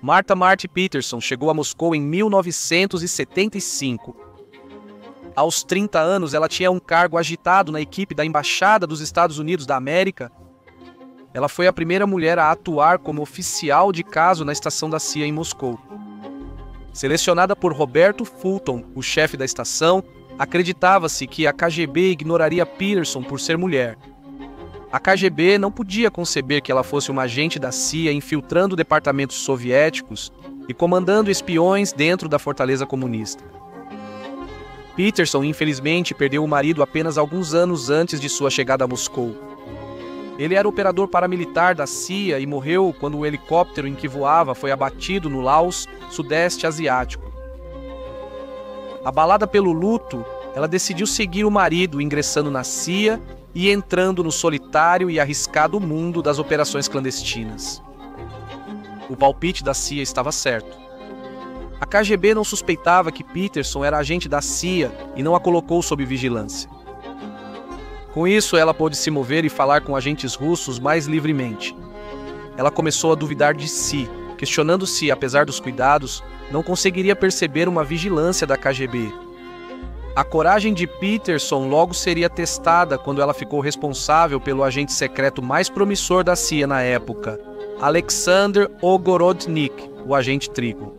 Marty Peterson chegou a Moscou em 1975. Aos 30 anos, ela tinha um cargo agitado na equipe da Embaixada dos Estados Unidos da América. Ela foi a primeira mulher a atuar como oficial de caso na estação da CIA em Moscou. Selecionada por Roberto Fulton, o chefe da estação, acreditava-se que a KGB ignoraria Peterson por ser mulher. A KGB não podia conceber que ela fosse uma agente da CIA infiltrando departamentos soviéticos e comandando espiões dentro da fortaleza comunista. Peterson, infelizmente, perdeu o marido apenas alguns anos antes de sua chegada a Moscou. Ele era operador paramilitar da CIA e morreu quando o helicóptero em que voava foi abatido no Laos, sudeste asiático. Abalada pelo luto, ela decidiu seguir o marido, ingressando na CIA e entrando no solitário e arriscado mundo das operações clandestinas. O palpite da CIA estava certo. A KGB não suspeitava que Peterson era agente da CIA e não a colocou sob vigilância. Com isso, ela pôde se mover e falar com agentes russos mais livremente. Ela começou a duvidar de si, questionando se, apesar dos cuidados, não conseguiria perceber uma vigilância da KGB. A coragem de Peterson logo seria testada quando ela ficou responsável pelo agente secreto mais promissor da CIA na época, Alexander Ogorodnik, o agente Trigon.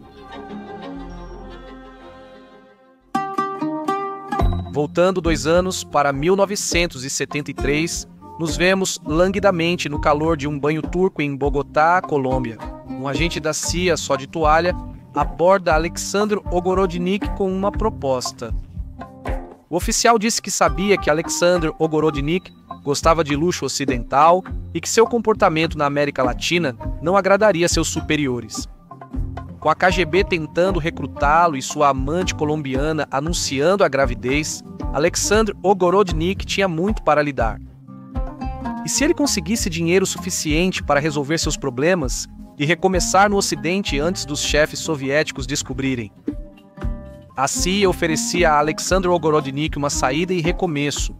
Voltando 2 anos para 1973, nos vemos languidamente no calor de um banho turco em Bogotá, Colômbia. Um agente da CIA, só de toalha, aborda Alexander Ogorodnik com uma proposta. O oficial disse que sabia que Alexander Ogorodnik gostava de luxo ocidental e que seu comportamento na América Latina não agradaria seus superiores. Com a KGB tentando recrutá-lo e sua amante colombiana anunciando a gravidez, Alexander Ogorodnik tinha muito para lidar. E se ele conseguisse dinheiro suficiente para resolver seus problemas e recomeçar no Ocidente antes dos chefes soviéticos descobrirem? A CIA oferecia a Alexander Ogorodnik uma saída e recomeço.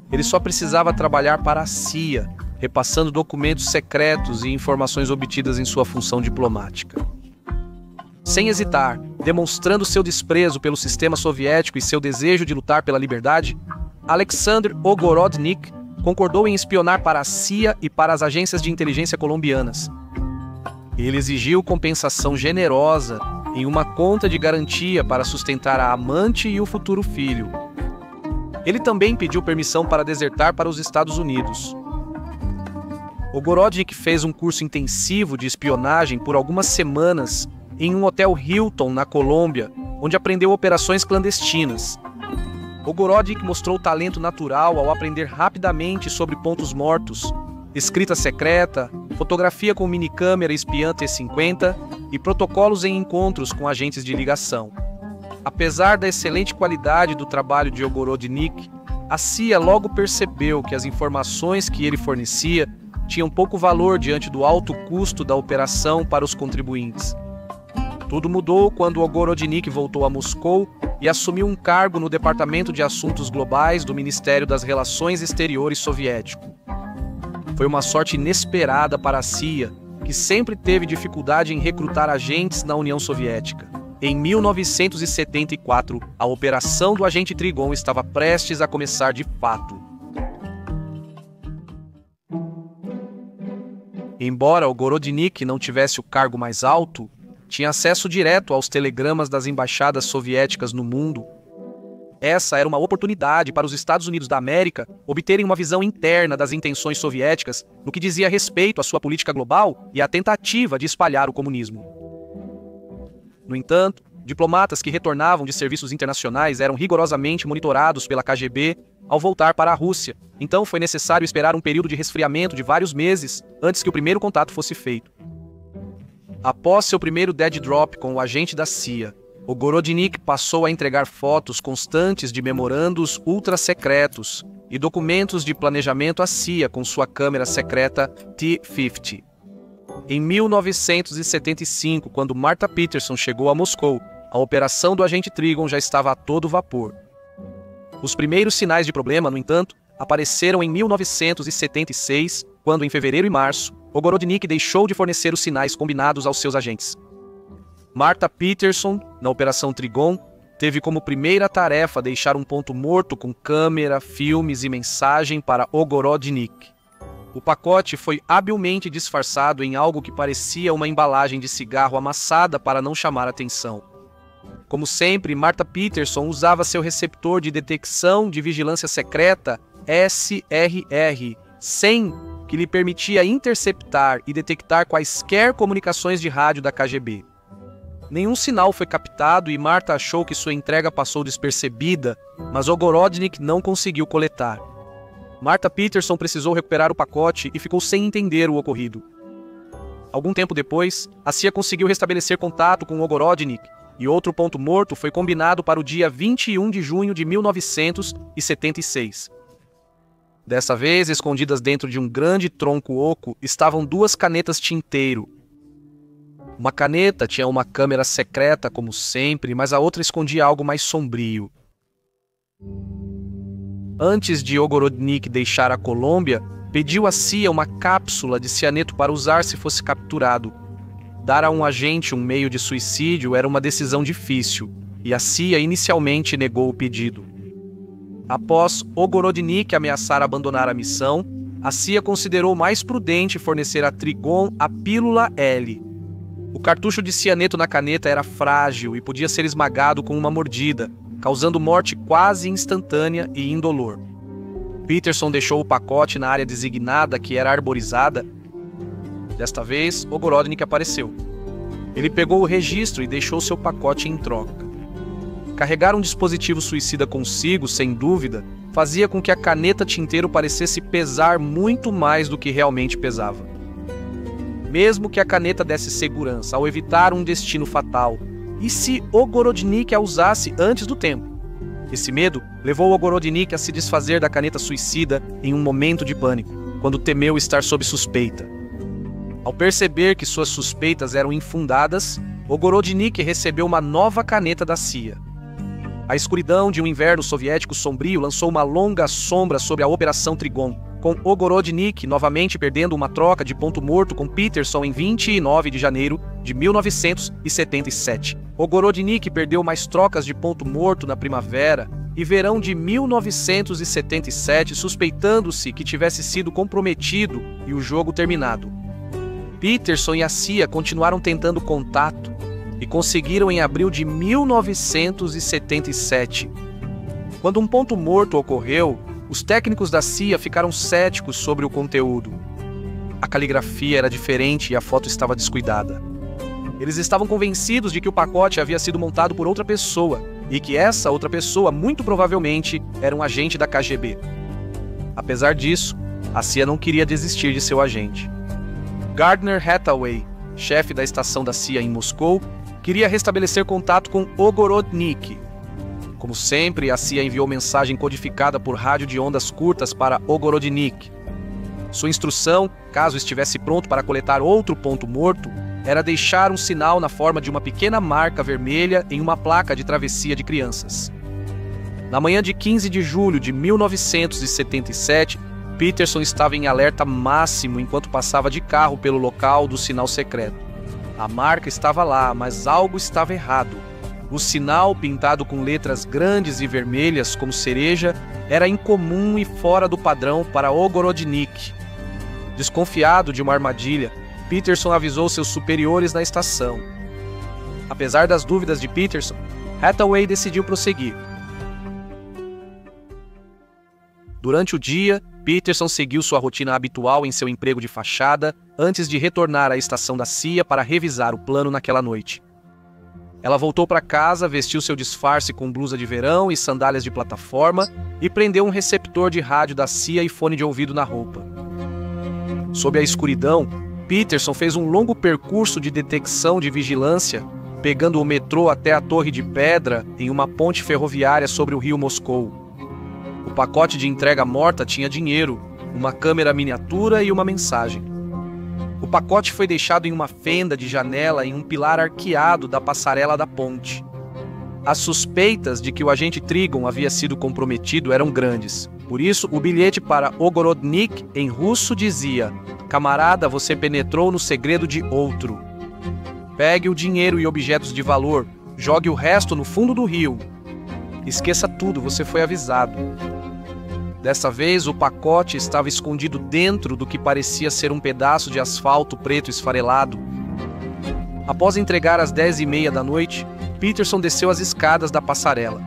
Ele só precisava trabalhar para a CIA, repassando documentos secretos e informações obtidas em sua função diplomática. Sem hesitar, demonstrando seu desprezo pelo sistema soviético e seu desejo de lutar pela liberdade, Alexander Ogorodnik concordou em espionar para a CIA e para as agências de inteligência colombianas. Ele exigiu compensação generosa em uma conta de garantia para sustentar a amante e o futuro filho. Ele também pediu permissão para desertar para os Estados Unidos. Ogorodnik fez um curso intensivo de espionagem por algumas semanas em um hotel Hilton, na Colômbia, onde aprendeu operações clandestinas. Ogorodnik mostrou talento natural ao aprender rapidamente sobre pontos mortos, escrita secreta, fotografia com minicâmera espiã T50 e protocolos em encontros com agentes de ligação. Apesar da excelente qualidade do trabalho de Ogorodnik, a CIA logo percebeu que as informações que ele fornecia tinham pouco valor diante do alto custo da operação para os contribuintes. Tudo mudou quando Ogorodnik voltou a Moscou e assumiu um cargo no Departamento de Assuntos Globais do Ministério das Relações Exteriores soviético. Foi uma sorte inesperada para a CIA, que sempre teve dificuldade em recrutar agentes na União Soviética. Em 1974, a operação do agente Trigon estava prestes a começar de fato. Embora Ogorodnik não tivesse o cargo mais alto, tinha acesso direto aos telegramas das embaixadas soviéticas no mundo. Essa era uma oportunidade para os Estados Unidos da América obterem uma visão interna das intenções soviéticas no que dizia respeito à sua política global e à tentativa de espalhar o comunismo. No entanto, diplomatas que retornavam de serviços internacionais eram rigorosamente monitorados pela KGB ao voltar para a Rússia, então foi necessário esperar um período de resfriamento de vários meses antes que o primeiro contato fosse feito. Após seu primeiro dead drop com o agente da CIA, Ogorodnik passou a entregar fotos constantes de memorandos ultra-secretos e documentos de planejamento à CIA com sua câmera secreta T-50. Em 1975, quando Marty Peterson chegou a Moscou, a operação do agente Trigon já estava a todo vapor. Os primeiros sinais de problema, no entanto, apareceram em 1976, quando, em fevereiro e março, Ogorodnik deixou de fornecer os sinais combinados aos seus agentes. Martha Peterson, na Operação Trigon, teve como primeira tarefa deixar um ponto morto com câmera, filmes e mensagem para Ogorodnik. O pacote foi habilmente disfarçado em algo que parecia uma embalagem de cigarro amassada para não chamar atenção. Como sempre, Martha Peterson usava seu receptor de detecção de vigilância secreta SRR-100, que lhe permitia interceptar e detectar quaisquer comunicações de rádio da KGB. Nenhum sinal foi captado e Martha achou que sua entrega passou despercebida, mas Ogorodnik não conseguiu coletar. Martha Peterson precisou recuperar o pacote e ficou sem entender o ocorrido. Algum tempo depois, a CIA conseguiu restabelecer contato com Ogorodnik e outro ponto morto foi combinado para o dia 21 de junho de 1976. Dessa vez, escondidas dentro de um grande tronco oco, estavam duas canetas tinteiro. Uma caneta tinha uma câmera secreta, como sempre, mas a outra escondia algo mais sombrio. Antes de Ogorodnik deixar a Colômbia, pediu à CIA uma cápsula de cianeto para usar se fosse capturado. Dar a um agente um meio de suicídio era uma decisão difícil, e a CIA inicialmente negou o pedido. Após Ogorodnik ameaçar abandonar a missão, a CIA considerou mais prudente fornecer a Trigon a pílula L. O cartucho de cianeto na caneta era frágil e podia ser esmagado com uma mordida, causando morte quase instantânea e indolor. Peterson deixou o pacote na área designada, que era arborizada. Desta vez, Ogorodnik apareceu. Ele pegou o registro e deixou seu pacote em troca. Carregar um dispositivo suicida consigo, sem dúvida, fazia com que a caneta tinteiro parecesse pesar muito mais do que realmente pesava. Mesmo que a caneta desse segurança ao evitar um destino fatal, e se Ogorodnik a usasse antes do tempo? Esse medo levou Ogorodnik a se desfazer da caneta suicida em um momento de pânico, quando temeu estar sob suspeita. Ao perceber que suas suspeitas eram infundadas, Ogorodnik recebeu uma nova caneta da CIA. A escuridão de um inverno soviético sombrio lançou uma longa sombra sobre a Operação Trigon, com Ogorodnik novamente perdendo uma troca de ponto morto com Peterson em 29 de janeiro de 1977. Ogorodnik perdeu mais trocas de ponto morto na primavera e verão de 1977, suspeitando-se que tivesse sido comprometido e o jogo terminado. Peterson e a CIA continuaram tentando contato e conseguiram em abril de 1977. Quando um ponto morto ocorreu, os técnicos da CIA ficaram céticos sobre o conteúdo. A caligrafia era diferente e a foto estava descuidada. Eles estavam convencidos de que o pacote havia sido montado por outra pessoa e que essa outra pessoa, muito provavelmente, era um agente da KGB. Apesar disso, a CIA não queria desistir de seu agente. Gardner Hathaway, chefe da estação da CIA em Moscou, queria restabelecer contato com Ogorodnik. Como sempre, a CIA enviou mensagem codificada por rádio de ondas curtas para Ogorodnik. Sua instrução, caso estivesse pronto para coletar outro ponto morto, era deixar um sinal na forma de uma pequena marca vermelha em uma placa de travessia de crianças. Na manhã de 15 de julho de 1977, Peterson estava em alerta máximo enquanto passava de carro pelo local do sinal secreto. A marca estava lá, mas algo estava errado. O sinal, pintado com letras grandes e vermelhas como cereja, era incomum e fora do padrão para Ogorodnik. Desconfiado de uma armadilha, Peterson avisou seus superiores na estação. Apesar das dúvidas de Peterson, Hathaway decidiu prosseguir. Durante o dia, Peterson seguiu sua rotina habitual em seu emprego de fachada antes de retornar à estação da CIA para revisar o plano naquela noite. Ela voltou para casa, vestiu seu disfarce com blusa de verão e sandálias de plataforma e prendeu um receptor de rádio da CIA e fone de ouvido na roupa. Sob a escuridão, Peterson fez um longo percurso de detecção de vigilância, pegando o metrô até a Torre de Pedra em uma ponte ferroviária sobre o rio Moscou. O pacote de entrega morta tinha dinheiro, uma câmera miniatura e uma mensagem. O pacote foi deixado em uma fenda de janela em um pilar arqueado da passarela da ponte. As suspeitas de que o agente Trigon havia sido comprometido eram grandes. Por isso, o bilhete para Ogorodnik em russo dizia: "Camarada, você penetrou no segredo de outro." Pegue o dinheiro e objetos de valor, jogue o resto no fundo do rio. Esqueça tudo, você foi avisado. Dessa vez, o pacote estava escondido dentro do que parecia ser um pedaço de asfalto preto esfarelado. Após entregar às 10h30 da noite, Peterson desceu as escadas da passarela.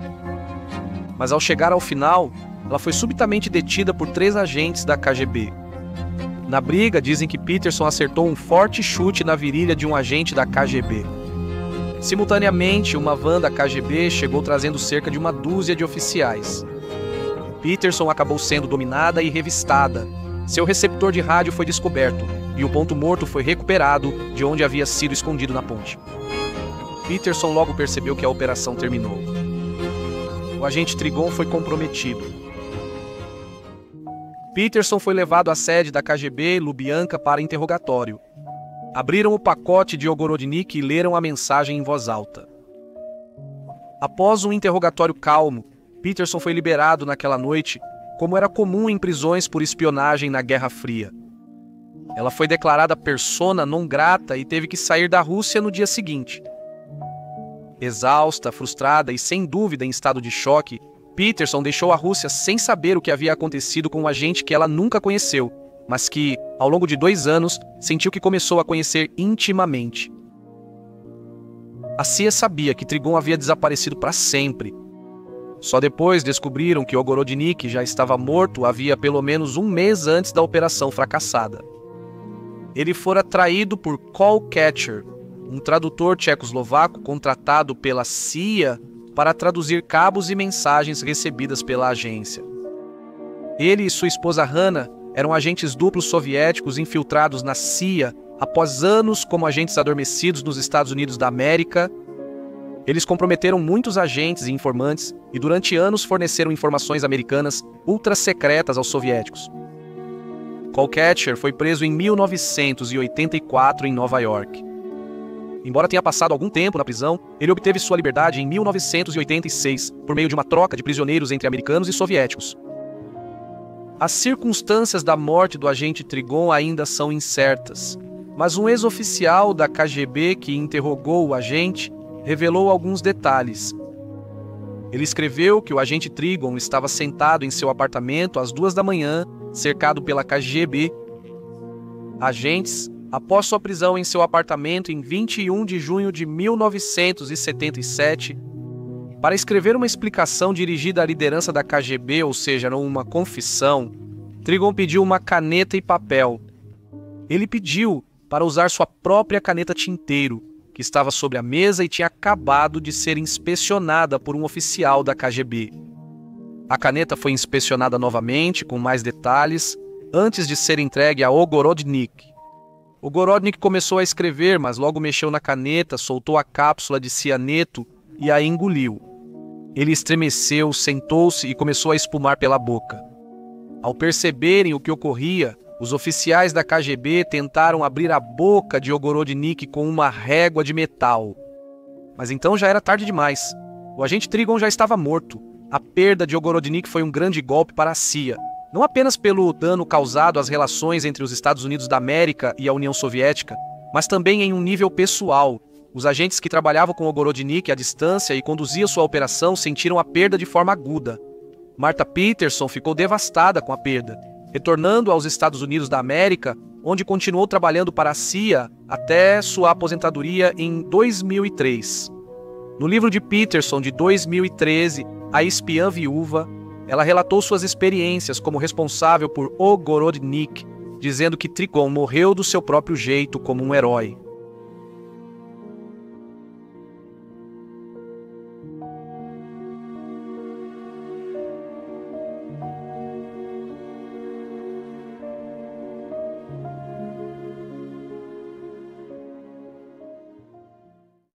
Mas ao chegar ao final, ela foi subitamente detida por 3 agentes da KGB. Na briga, dizem que Peterson acertou um forte chute na virilha de um agente da KGB. Simultaneamente, uma van da KGB chegou trazendo cerca de uma dúzia de oficiais. Peterson acabou sendo dominada e revistada. Seu receptor de rádio foi descoberto e o ponto morto foi recuperado de onde havia sido escondido na ponte. Peterson logo percebeu que a operação terminou. O agente Trigon foi comprometido. Peterson foi levado à sede da KGB Lubyanka para interrogatório. Abriram o pacote de Ogorodnik e leram a mensagem em voz alta. Após um interrogatório calmo, Peterson foi liberado naquela noite, como era comum em prisões por espionagem na Guerra Fria. Ela foi declarada persona non grata e teve que sair da Rússia no dia seguinte. Exausta, frustrada e sem dúvida em estado de choque, Peterson deixou a Rússia sem saber o que havia acontecido com um agente que ela nunca conheceu, mas que, ao longo de 2 anos, sentiu que começou a conhecer intimamente. A CIA sabia que Trigon havia desaparecido para sempre. Só depois descobriram que Ogorodnik já estava morto havia pelo menos 1 mês antes da operação fracassada. Ele fora traído por Callcatcher, um tradutor tchecoslovaco contratado pela CIA para traduzir cabos e mensagens recebidas pela agência. Ele e sua esposa Hannah eram agentes duplos soviéticos infiltrados na CIA após anos como agentes adormecidos nos Estados Unidos da América. Eles comprometeram muitos agentes e informantes e durante anos forneceram informações americanas ultra-secretas aos soviéticos. Callcatcher foi preso em 1984 em Nova York. Embora tenha passado algum tempo na prisão, ele obteve sua liberdade em 1986 por meio de uma troca de prisioneiros entre americanos e soviéticos. As circunstâncias da morte do agente Trigon ainda são incertas, mas um ex-oficial da KGB que interrogou o agente revelou alguns detalhes. Ele escreveu que o agente Trigon estava sentado em seu apartamento às 2 da manhã, cercado pela KGB. Agentes, após sua prisão em seu apartamento em 21 de junho de 1977, para escrever uma explicação dirigida à liderança da KGB, ou seja, uma confissão, Trigon pediu uma caneta e papel. Ele pediu para usar sua própria caneta tinteiro, que estava sobre a mesa e tinha acabado de ser inspecionada por um oficial da KGB. A caneta foi inspecionada novamente, com mais detalhes, antes de ser entregue a Ogorodnik. Ogorodnik começou a escrever, mas logo mexeu na caneta, soltou a cápsula de cianeto e a engoliu. Ele estremeceu, sentou-se e começou a espumar pela boca. Ao perceberem o que ocorria, os oficiais da KGB tentaram abrir a boca de Ogorodnik com uma régua de metal. Mas então já era tarde demais. O agente Trigon já estava morto. A perda de Ogorodnik foi um grande golpe para a CIA, não apenas pelo dano causado às relações entre os Estados Unidos da América e a União Soviética, mas também em um nível pessoal. Os agentes que trabalhavam com Ogorodnik à distância e conduziam sua operação sentiram a perda de forma aguda. Martha Peterson ficou devastada com a perda, retornando aos Estados Unidos da América, onde continuou trabalhando para a CIA até sua aposentadoria em 2003. No livro de Peterson de 2013, A Espiã Viúva, ela relatou suas experiências como responsável por Ogorodnik, dizendo que Trigon morreu do seu próprio jeito como um herói.